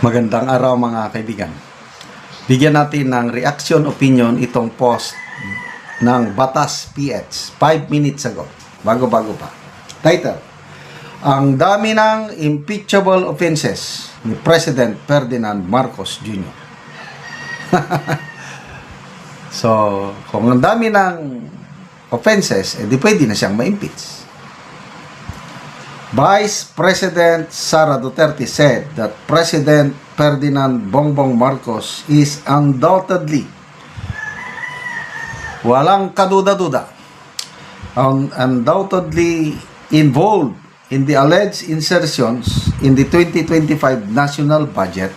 Magandang araw mga kaibigan. Bigyan natin ng reaction opinion itong post ng Batas PH 5 minutes ago. Bago-bago pa. Title: Ang dami ng impeachable offenses ni President Ferdinand Marcos Jr. So, kung ang dami ng offenses, edi pwede na siyang ma-impeach. Vice President Sara Duterte said that President Ferdinand Bongbong Marcos is undoubtedly, walang kaduda-duda, undoubtedly involved in the alleged insertions in the 2025 national budget,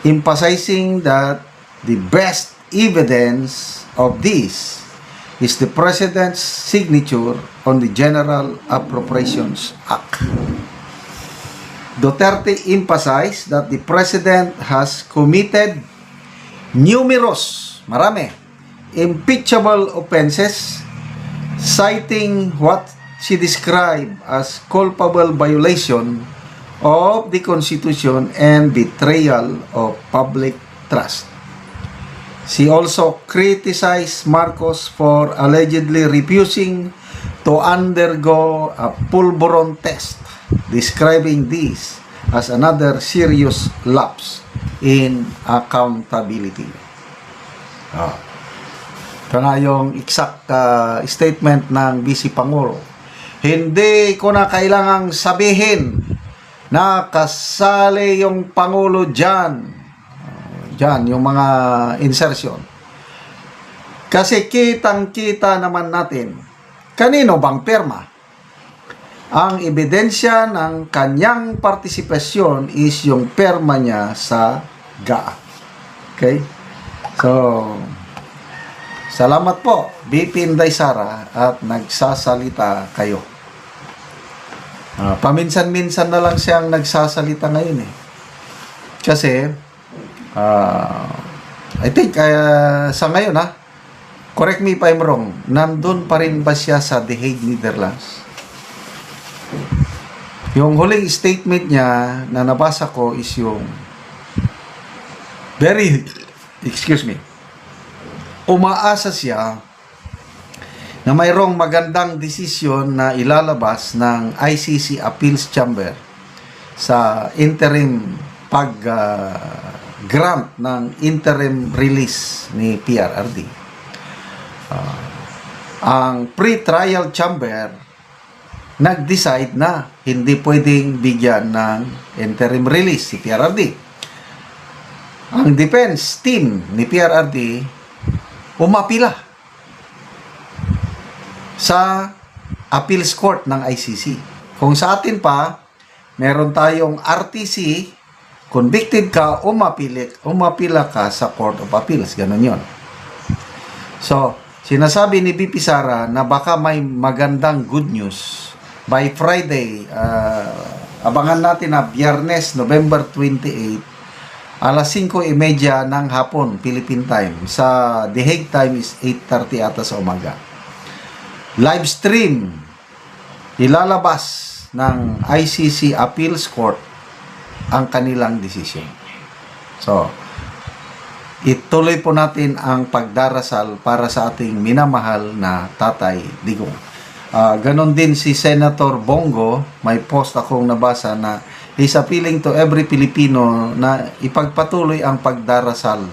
emphasizing that the best evidence of this is the President's signature on the General Appropriations Act. Duterte emphasized that the President has committed numerous, impeachable offenses, citing what she described as culpable violation of the Constitution and betrayal of public trust. She also criticized Marcos for allegedly refusing to undergo a pulburon test, describing this as another serious lapse in accountability. Ito na yung exact statement ng Vice Pangulo. Hindi ko na kailangang sabihin na kasali yung Pangulo dyan, yung mga insertion. Kasi kitang-kita naman natin, kanino bang perma? Ang ebidensya ng kanyang partisipasyon is yung perma niya sa GAA. Okay? So, salamat po, BP Inday Sara, at nagsasalita kayo. Paminsan-minsan na lang siyang nagsasalita ngayon eh. Kasi, I think sa ngayon correct me if I'm wrong, nandun pa rin ba siya sa The Hague, Netherlands? Yung huling statement niya na nabasa ko is yung umaasa siya na mayroong magandang desisyon na ilalabas ng ICC Appeals Chamber sa interim grant ng interim release ni PRRD. Ang pre-trial chamber nag-decide na hindi pwedeng bigyan ng interim release si PRRD. Ang defense team ni PRRD umapila sa appeals court ng ICC. Kung sa atin pa, meron tayong RTC, convicted ka, umapila ka sa Court of Appeals. Ganun yun. So, sinasabi ni BP Sara na baka may magandang good news by Friday. Abangan natin na Biyernes, November 28, alas 5:30 ng hapon, Philippine time. Sa The Hague time is 8:30 ata sa umaga. Live stream, ilalabas ng ICC Appeals Court ang kanilang desisyon. So, ituloy po natin ang pagdarasal para sa ating minamahal na Tatay Digong. Ganon din si Senator Bongo, may post akong nabasa na he's appealing to every Filipino na ipagpatuloy ang pagdarasal.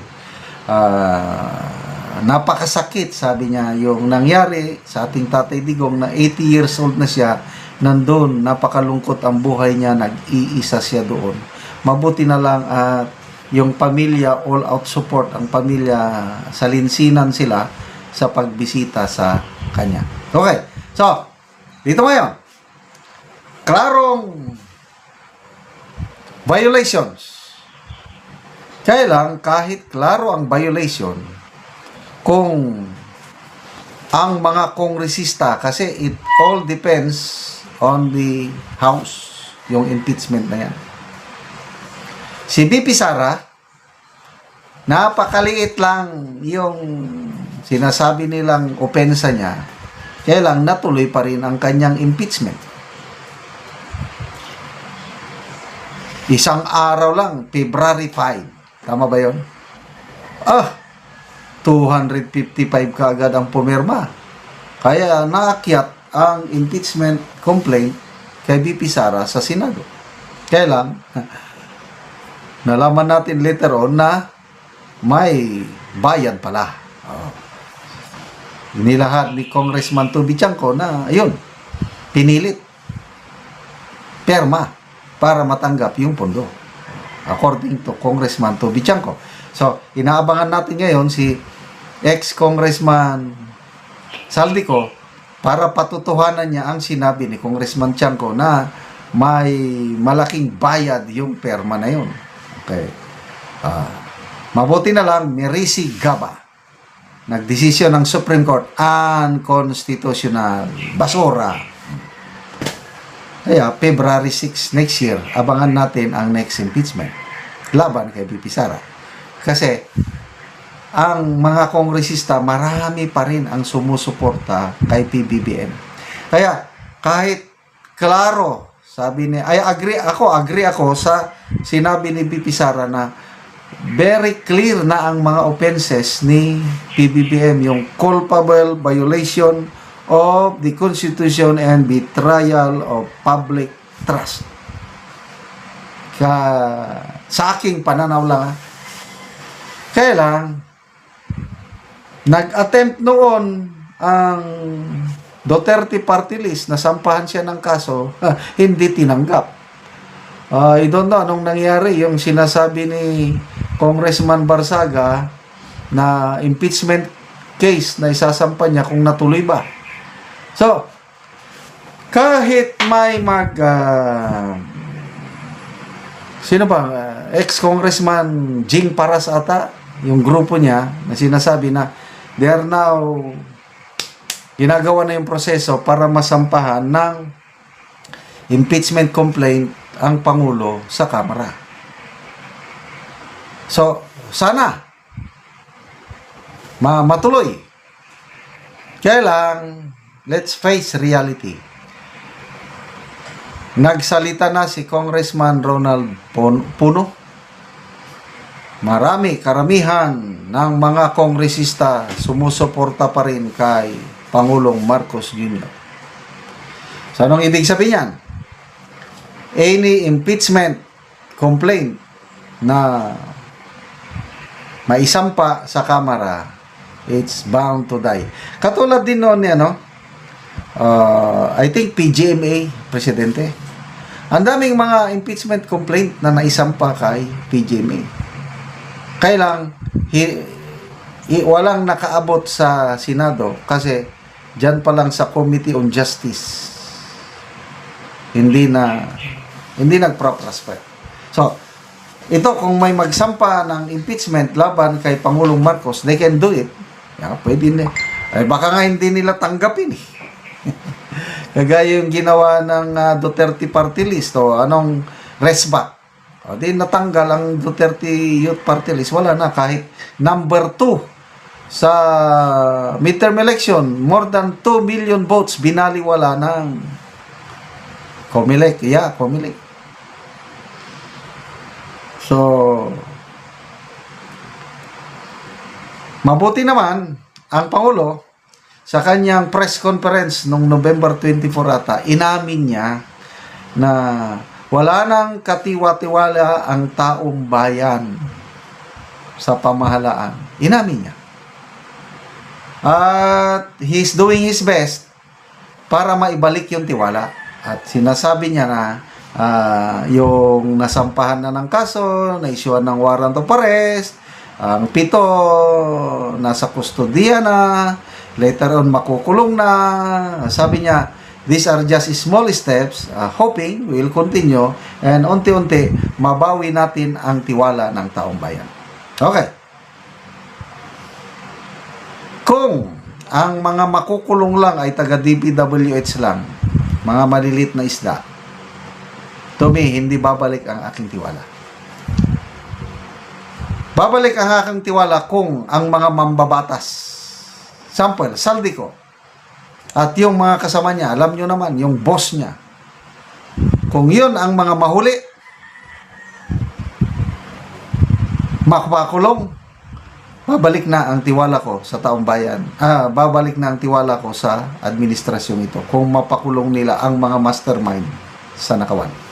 Napakasakit, sabi niya, yung nangyari sa ating Tatay Digong na 80 years old na siya, nandun, napakalungkot ang buhay niya, nag-iisa siya doon. Mabuti na lang at yung pamilya, all out support, ang pamilya, salinsinan sila sa pagbisita sa kanya. Okay, so, dito ngayon, klarong violations. Kaya lang, kahit klaro ang violation, kung ang mga kongresista, kasi it all depends on the House, yung impeachment na yan. Si BP Sara, napakaliit lang yung sinasabi nilang opensa niya, kaya lang natuloy pa rin ang kanyang impeachment. Isang araw lang, February 5. Tama ba yun? 255 kaagad ang pumirma. Kaya naakyat ang impeachment complaint kay VP Sara sa Senado. Kaya lang, nalaman natin later on na may bayad pala. Nilahad ni Congressman Toby Chanco na, ayun, pinilit, perma, para matanggap yung pondo. According to Congressman Toby Chanco. So, inaabangan natin ngayon si ex-Congressman Saldico para patutuhanan niya ang sinabi ni Congressman Chanco na may malaking bayad yung perma na yun. Okay. Mabuti na lang, Merisi Gaba. Nagdesisyon ng Supreme Court, unconstitutional. Basura. Kaya, February 6 next year, abangan natin ang next impeachment laban kay VP Sara. Kasi, ang mga kongresista, marami pa rin ang sumusuporta kay PBBM. Kaya, kahit klaro, sabi ni, agree ako sa sinabi ni VP Sara na very clear na ang mga offenses ni PBBM, yung culpable violation of the Constitution and betrayal of public trust. Sa aking pananaw lang, kaya lang, nag-attempt noon ang Duterte party list na sampahan siya ng kaso, hindi tinanggap. I don't know anong nangyari, yung sinasabi ni Congressman Barsaga na impeachment case na isasampa niya kung natuloy ba. So, kahit may sino ba? Ex-Congressman Jing Paras ata, yung grupo niya na sinasabi na they are now ginagawa na yung proseso para masampahan ng impeachment complaint ang Pangulo sa Kamara. So, sana matuloy. Kaya lang, let's face reality. Nagsalita na si Congressman Ronald Puno. Karamihan ng mga kongresista sumusuporta pa rin kay Pangulong Marcos Jr. So, anong ibig sabihin yan? Any impeachment complaint na maisampa sa Kamara, it's bound to die. Katulad din noon yan, I think PGMA, Presidente. Ang daming mga impeachment complaint na naisampa kay PGMA. Kaya lang, walang nakaabot sa Senado kasi dyan pa lang sa Committee on Justice hindi nagprospect. So, ito kung may magsampa ng impeachment laban kay Pangulong Marcos, they can do it. Pwede na. Baka nga hindi nila tanggapin. Kagaya yung ginawa ng Duterte Party List o anong resback. Di natanggal ang Duterte Youth Party List. Wala na kahit number 2 sa midterm election. More than 2 million votes binaliwala ng Comelec. Comelec. So, mabuti naman ang Pangulo sa kanyang press conference noong November 24 ata, inamin niya na wala nang katiwa-tiwala ang taong bayan sa pamahalaan. Inamin niya. At he's doing his best para maibalik yung tiwala. At sinasabi niya na yung nasampahan na ng kaso, na-issuean ng warrant of arrest, ang 7 nasa kustodiya na, later on makukulong na. Sabi niya, these are just small steps, hoping we'll continue and unti-unti mabawi natin ang tiwala ng taong bayan. Okay. Kung ang mga makukulong lang ay taga DPWH lang, mga malilit na isda, to me, hindi babalik ang aking tiwala. Babalik ang aking tiwala kung ang mga mambabatas, sample, Saldico, at yung mga kasama niya, alam nyo naman, yung boss niya, kung yun ang mga mahuli, mapakulong, babalik na ang tiwala ko sa taong bayan. Babalik na ang tiwala ko sa administrasyong ito kung mapakulong nila ang mga mastermind sa Nakawan.